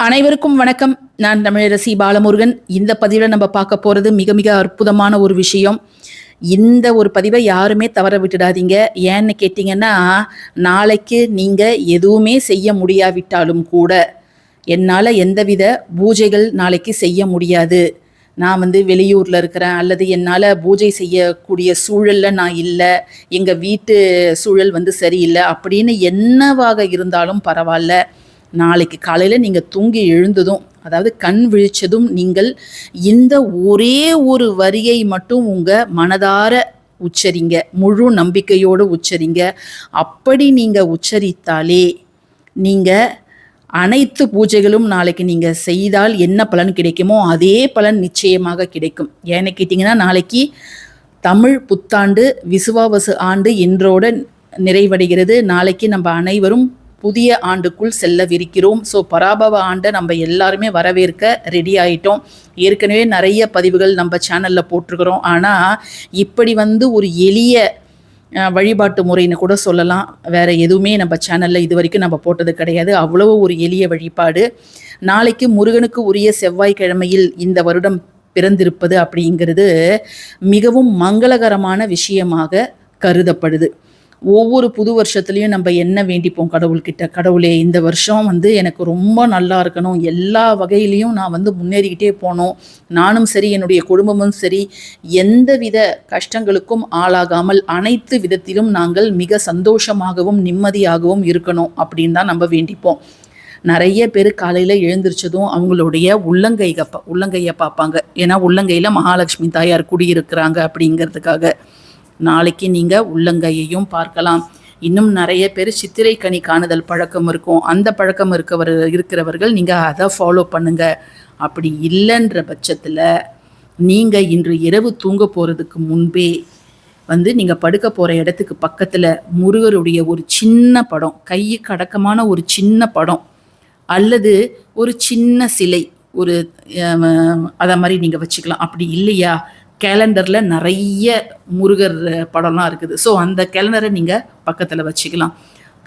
அனைவருக்கும் வணக்கம். நான் தமிழரசி பாலமுருகன். இந்த பதிவில் நம்ம பார்க்க போகிறது மிக மிக அற்புதமான ஒரு விஷயம். இந்த ஒரு பதிவை யாருமே தவற விட்டுடாதீங்க. ஏன்னு கேட்டிங்கன்னா, நாளைக்கு நீங்கள் எதுவுமே செய்ய முடியாவிட்டாலும் கூட என்னால் எந்தவித பூஜைகள் நாளைக்கு செய்ய முடியாது, நான் வெளியூரில் இருக்கிறேன், அல்லது என்னால் பூஜை செய்யக்கூடிய சூழலில் நான் இல்லை, எங்கள் வீட்டு சூழல் சரியில்லை அப்படின்னு என்னவாக இருந்தாலும் பரவாயில்ல, நாளைக்கு காலையில் நீங்கள் தூங்கி எழுந்ததும், அதாவது கண் விழிச்சதும், நீங்கள் இந்த ஒரே ஒரு வரியை மட்டும் உங்கள் மனதார உச்சரிங்க, முழு நம்பிக்கையோடு உச்சரிங்க. அப்படி நீங்கள் உச்சரித்தாலே நீங்கள் அனைத்து பூஜைகளும் நாளைக்கு நீங்கள் செய்தால் என்ன பலன் கிடைக்குமோ அதே பலன் நிச்சயமாக கிடைக்கும். ஏன்னு கேட்டிங்கன்னா, நாளைக்கு தமிழ் புத்தாண்டு விசுவாவசு ஆண்டு இன்றோட நிறைவடைகிறது. நாளைக்கு நம்ம அனைவரும் புதிய ஆண்டுக்குள் செல்லவிருக்கிறோம். ஸோ பராபவ ஆண்டை நம்ம எல்லாருமே வரவேற்க ரெடி ஆகிட்டோம். ஏற்கனவே நிறைய பதிவுகள் நம்ம சேனலில் போட்டிருக்கிறோம். ஆனால் இப்படி ஒரு எளிய வழிபாட்டு முறைன்னு கூட சொல்லலாம். வேறு எதுவுமே நம்ம சேனலில் இது வரைக்கும் நம்ம போட்டது கிடையாது. அவ்வளவு ஒரு எளிய வழிபாடு. நாளைக்கு முருகனுக்கு உரிய செவ்வாய்க்கிழமையில் இந்த வருடம் பிறந்திருப்பது அப்படிங்கிறது மிகவும் மங்களகரமான விஷயமாக கருதப்படுது. ஒவ்வொரு புது வருஷத்துலேயும் நம்ம என்ன வேண்டிப்போம் கடவுள்கிட்ட, கடவுளே இந்த வருஷம் எனக்கு ரொம்ப நல்லா இருக்கணும், எல்லா வகையிலையும் நான் முன்னேறிக்கிட்டே போகணும், நானும் சரி என்னுடைய குடும்பமும் சரி எந்தவித கஷ்டங்களுக்கும் ஆளாகாமல் அனைத்து விதத்திலும் நாங்கள் மிக சந்தோஷமாகவும் நிம்மதியாகவும் இருக்கணும் அப்படின்னு தான் நம்ம வேண்டிப்போம். நிறைய பேர் காலையில் எழுந்திரிச்சதும் அவங்களுடைய உள்ளங்கையை பார்ப்பாங்க. ஏன்னா உள்ளங்கையில் மகாலட்சுமி தாயார் குடியிருக்கிறாங்க அப்படிங்கிறதுக்காக. நாளைக்கு நீங்கள் உள்ளங்கையையும் பார்க்கலாம். இன்னும் நிறைய பேர் சித்திரை கனி காணுதல் பழக்கம் இருக்கும். அந்த பழக்கம் இருக்கிறவர்கள் நீங்கள் அதை ஃபாலோ பண்ணுங்கள். அப்படி இல்லைன்ற பட்சத்தில் நீங்கள் இன்று இரவு தூங்க போகிறதுக்கு முன்பே நீங்கள் படுக்க போகிற இடத்துக்கு பக்கத்தில் முருகருடைய ஒரு சின்ன படம், கைக்கு அடக்கமான ஒரு சின்ன படம் அல்லது ஒரு சின்ன சிலை, ஒரு அதை மாதிரி நீங்கள் வச்சுக்கலாம். அப்படி இல்லையா, கேலண்டரில் நிறைய முருகர் படம்லாம் இருக்குது. ஸோ அந்த கேலண்டரை நீங்கள் பக்கத்தில் வச்சுக்கலாம்.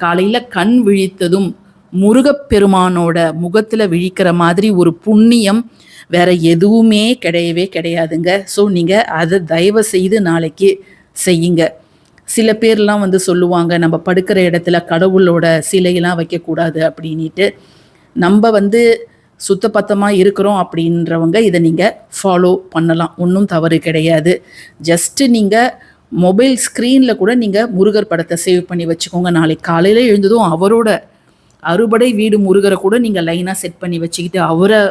காலையில் கண் விழித்ததும் முருகப்பெருமானோட முகத்தில் விழிக்கிற மாதிரி ஒரு புண்ணியம் வேறு எதுவுமே கிடையவே கிடையாதுங்க. ஸோ நீங்கள் அதை தயவு செய்து நாளைக்கு செய்யுங்க. சில பேர்லாம் சொல்லுவாங்க, நம்ம படுக்கிற இடத்துல கடவுளோட சிலையெல்லாம் வைக்கக்கூடாது அப்படின்ட்டு. நம்ம சுத்தபத்தமாக இருக்கிறோம் அப்படின்றவங்க இதை நீங்கள் ஃபாலோ பண்ணலாம், ஒன்றும் தவறு கிடையாது. ஜஸ்ட்டு நீங்கள் மொபைல் ஸ்க்ரீனில் கூட நீங்கள் முருகர் படத்தை சேவ் பண்ணி வச்சுக்கோங்க. நாளைக்கு காலையில் எழுந்ததும் அவரோட அறுபடை வீடு முருகரை கூட நீங்கள் லைனாக செட் பண்ணி வச்சுக்கிட்டு அவரை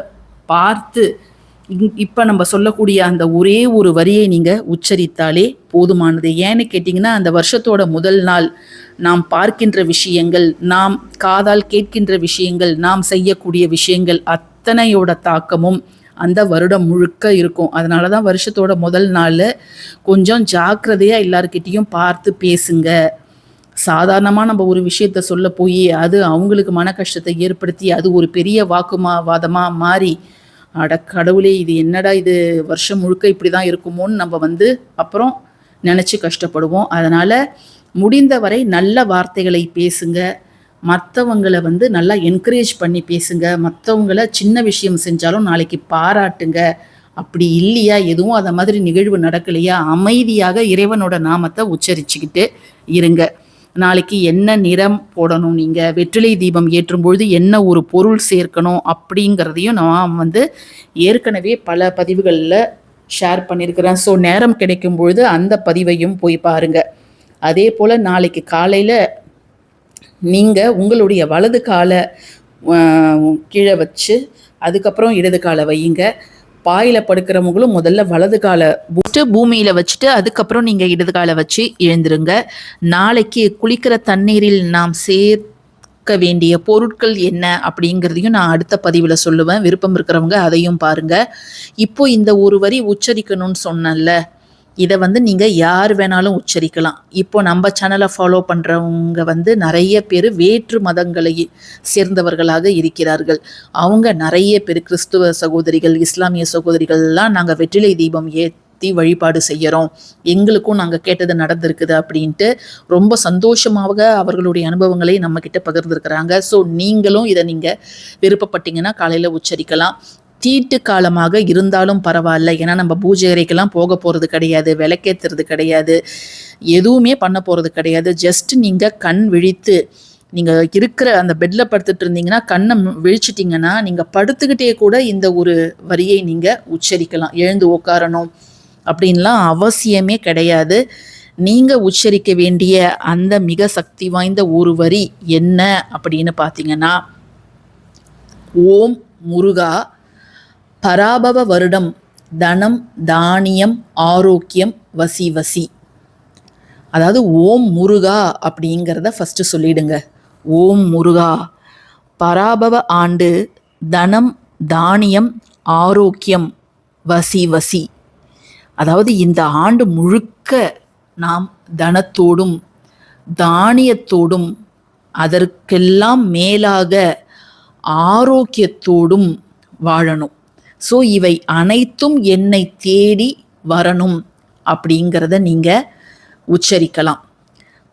பார்த்து இப்போ நம்ம சொல்லக்கூடிய அந்த ஒரே ஒரு வரியை நீங்கள் உச்சரித்தாலே போதுமானது. ஏன்னு கேட்டிங்கன்னா, அந்த வருஷத்தோட முதல் நாள் நாம் பார்க்கின்ற விஷயங்கள், நாம் காதால் கேட்கின்ற விஷயங்கள், நாம் செய்யக்கூடிய விஷயங்கள் அத்தனையோட தாக்கமும் அந்த வருடம் முழுக்க இருக்கும். அதனால தான் வருஷத்தோட முதல் நாள் கொஞ்சம் ஜாக்கிரதையாக எல்லாருக்கிட்டேயும் பார்த்து பேசுங்க. சாதாரணமாக நம்ம ஒரு விஷயத்த சொல்ல போய் அது அவங்களுக்கு மன கஷ்டத்தை ஏற்படுத்தி அது ஒரு பெரிய வாக்குவாதமாக மாறி, அட கடவுளே இது என்னடா இது வருஷம் முழுக்க இப்படி தான் இருக்குமோன்னு நம்ம அப்புறம் நினச்சி கஷ்டப்படுவோம். அதனால் முடிந்தவரை நல்ல வார்த்தைகளை பேசுங்க. மற்றவங்களை நல்லா என்கரேஜ் பண்ணி பேசுங்க. மற்றவங்கள சின்ன விஷயம் செஞ்சாலும் நாளைக்கு பாராட்டுங்க. அப்படி இல்லையா, எதுவும் அதை மாதிரி நிகழ்வு நடக்கலையா, அமைதியாக இறைவனோட நாமத்தை உச்சரிச்சுக்கிட்டு இருங்க. நாளைக்கு என்ன நிறம் போடணும், நீங்கள் வெற்றிலை தீபம் ஏற்றும் பொழுது என்ன ஒரு பொருள் சேர்க்கணும் அப்படிங்கிறதையும் நான் ஏற்கனவே பல பதிவுகளில் ஷேர் பண்ணியிருக்கிறேன். ஸோ நேரம் கிடைக்கும் பொழுது அந்த பதிவையும் போய் பாருங்கள். அதே போல் நாளைக்கு காலையில் நீங்கள் உங்களுடைய வலது காலை கீழே வச்சு அதுக்கப்புறம் இடது காலை வையுங்க. பாயில் படுக்கிறவங்களும் முதல்ல வலது காலை பூமியில் வச்சுட்டு அதுக்கப்புறம் நீங்கள் இடது காலை வச்சு எழுந்துருங்க. நாளைக்கு குளிக்கிற தண்ணீரில் நாம் சேர்க்க வேண்டிய பொருட்கள் என்ன அப்படிங்கிறதையும் நான் அடுத்த பதிவில் சொல்லுவேன். விருப்பம் இருக்கிறவங்க அதையும் பாருங்கள். இப்போ இந்த ஒரு வரி உச்சரிக்கணும்னு சொன்னேன்ல, இதை நீங்கள் யார் வேணாலும் உச்சரிக்கலாம். இப்போ நம்ம சேனலை ஃபாலோ பண்ணுறவங்க நிறைய பேர் வேற்று மதங்களை சேர்ந்தவர்களாக இருக்கிறார்கள். அவங்க நிறைய பேர் கிறிஸ்துவ சகோதரிகள், இஸ்லாமிய சகோதரிகள்லாம் நாங்கள் வெற்றிலை தீபம் பயன்படுத்தி வழிபாடு செய்கிறோம், எங்களுக்கும் நாங்கள் கேட்டது நடந்திருக்குது அப்படின்ட்டு ரொம்ப சந்தோஷமாக அவர்களுடைய அனுபவங்களை நம்மக்கிட்ட பகிர்ந்துருக்கிறாங்க. ஸோ நீங்களும் இதை நீங்கள் விருப்பப்பட்டீங்கன்னா காலையில் உச்சரிக்கலாம். தீட்டு காலமாக இருந்தாலும் பரவாயில்ல, ஏன்னா நம்ம பூஜை அறைக்கெல்லாம் போக போகிறது கிடையாது, விளக்கேற்றுறது கிடையாது, எதுவுமே பண்ண போகிறது கிடையாது. ஜஸ்ட் நீங்கள் கண் விழித்து நீங்கள் இருக்கிற அந்த பெட்டில் படுத்துட்டு இருந்தீங்கன்னா கண்ணை விழிச்சிட்டிங்கன்னா நீங்கள் படுத்துக்கிட்டே கூட இந்த ஒரு வரியை நீங்கள் உச்சரிக்கலாம். எழுந்து உட்காரணும் அப்படின்லாம் அவசியமே கிடையாது. நீங்கள் உச்சரிக்க வேண்டிய அந்த மிக சக்தி வாய்ந்த ஒரு வரி என்ன அப்படின்னு பார்த்தீங்கன்னா, ஓம் முருகா பராபவ வருடம் தனம் தானியம் ஆரோக்கியம் வசி வசி. அதாவது ஓம் முருகா அப்படிங்கிறத ஃபஸ்ட்டு சொல்லிடுங்க. ஓம் முருகா பராபவ ஆண்டு தனம் தானியம் ஆரோக்கியம் வசி வசி. அதாவது இந்த ஆண்டு முழுக்க நாம் தனத்தோடும் தானியத்தோடும் அதற்கெல்லாம் மேலாக ஆரோக்கியத்தோடும் வாழணும். ஸோ இவை அனைத்தும் என்னை தேடி வரணும் அப்படிங்கிறத நீங்கள் உச்சரிக்கலாம்.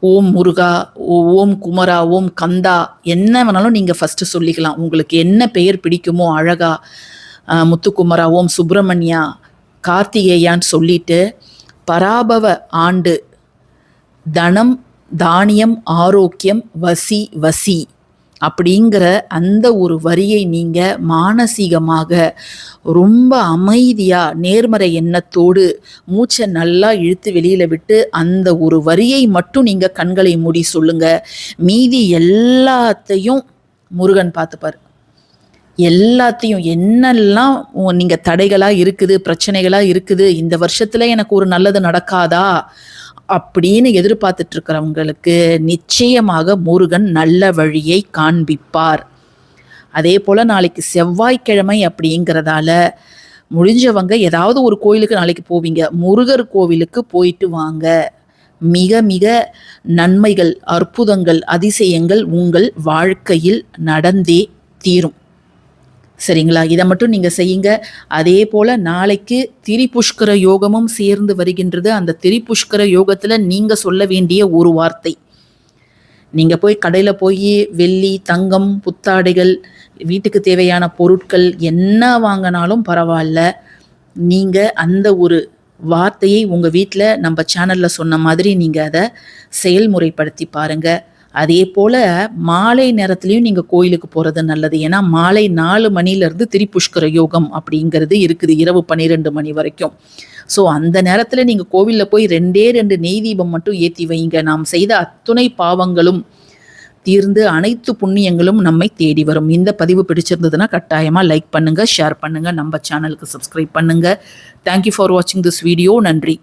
ஓம் முருகா, ஓம் குமரா, ஓம் கந்தா, என்ன வேணாலும் நீங்கள் ஃபஸ்ட்டு சொல்லிக்கலாம். உங்களுக்கு என்ன பெயர் பிடிக்குமோ, அழகா முத்துக்குமரா, ஓம் சுப்பிரமணியா, கார்த்திகேயான்னு சொல்லிட்டு பராபவ ஆண்டு தனம் தானியம் ஆரோக்கியம் வசி வசி அப்படிங்கிற அந்த ஒரு வரியை நீங்கள் மானசீகமாக ரொம்ப அமைதியாக நேர்மறை எண்ணத்தோடு மூச்சை நல்லா இழுத்து வெளியில் விட்டு அந்த ஒரு வரியை மட்டும் நீங்கள் கண்களை மூடி சொல்லுங்கள். மீதி எல்லாத்தையும் முருகன் பார்த்துப்பார். எல்லாத்தையும் என்னெல்லாம் நீங்கள் தடைகளாக இருக்குது, பிரச்சனைகளாக இருக்குது, இந்த வருஷத்தில் எனக்கு ஒரு நல்லது நடக்காதா அப்படின்னு எதிர்பார்த்துட்டு இருக்கிறவங்களுக்கு நிச்சயமாக முருகன் நல்ல வழியை காண்பிப்பார். அதே போல் நாளைக்கு செவ்வாய்க்கிழமை அப்படிங்கிறதால முடிஞ்சவங்க ஏதாவது ஒரு கோயிலுக்கு நாளைக்கு போவீங்க, முருகர் கோவிலுக்கு போயிட்டு வாங்க. மிக மிக நன்மைகள், அற்புதங்கள், அதிசயங்கள் உங்கள் வாழ்க்கையில் நடந்தே தீரும். சரிங்களா? இதை மட்டும் நீங்கள் செய்யுங்க. அதே போல் நாளைக்கு திரிபுஷ்கர யோகமும் சேர்ந்து வருகின்றது. அந்த திரிபுஷ்கர யோகத்தில் நீங்கள் சொல்ல வேண்டிய ஒரு வார்த்தை, நீங்கள் போய் கடையில் போய் வெள்ளி தங்கம் புத்தாடைகள் வீட்டுக்கு தேவையான பொருட்கள் என்ன வாங்கினாலும் பரவாயில்ல, நீங்கள் அந்த ஒரு வார்த்தையை உங்கள் வீட்டில் நம்ம சேனலில் சொன்ன மாதிரி நீங்கள் அதை செயல்முறைப்படுத்தி பாருங்கள். அதே போல் மாலை நேரத்துலையும் நீங்கள் கோயிலுக்கு போகிறது நல்லது. ஏன்னா மாலை 4 மணிலேருந்து திரிபுஷ்கர யோகம் அப்படிங்கிறது இருக்குது, இரவு 12 மணி வரைக்கும். ஸோ அந்த நேரத்தில் நீங்கள் கோவிலில் போய் 2 நெய் தீபம் மட்டும் ஏற்றி வைங்க. நாம் செய்த அத்துணை பாவங்களும் தீர்ந்து அனைத்து புண்ணியங்களும் நம்மை தேடி வரும். இந்த பதிவு பிடிச்சிருந்ததுன்னா கட்டாயமாக லைக் பண்ணுங்கள், ஷேர் பண்ணுங்கள், நம்ம சேனலுக்கு சப்ஸ்கிரைப் பண்ணுங்கள். தேங்க்யூ ஃபார் வாட்சிங் திஸ் வீடியோ. நன்றி.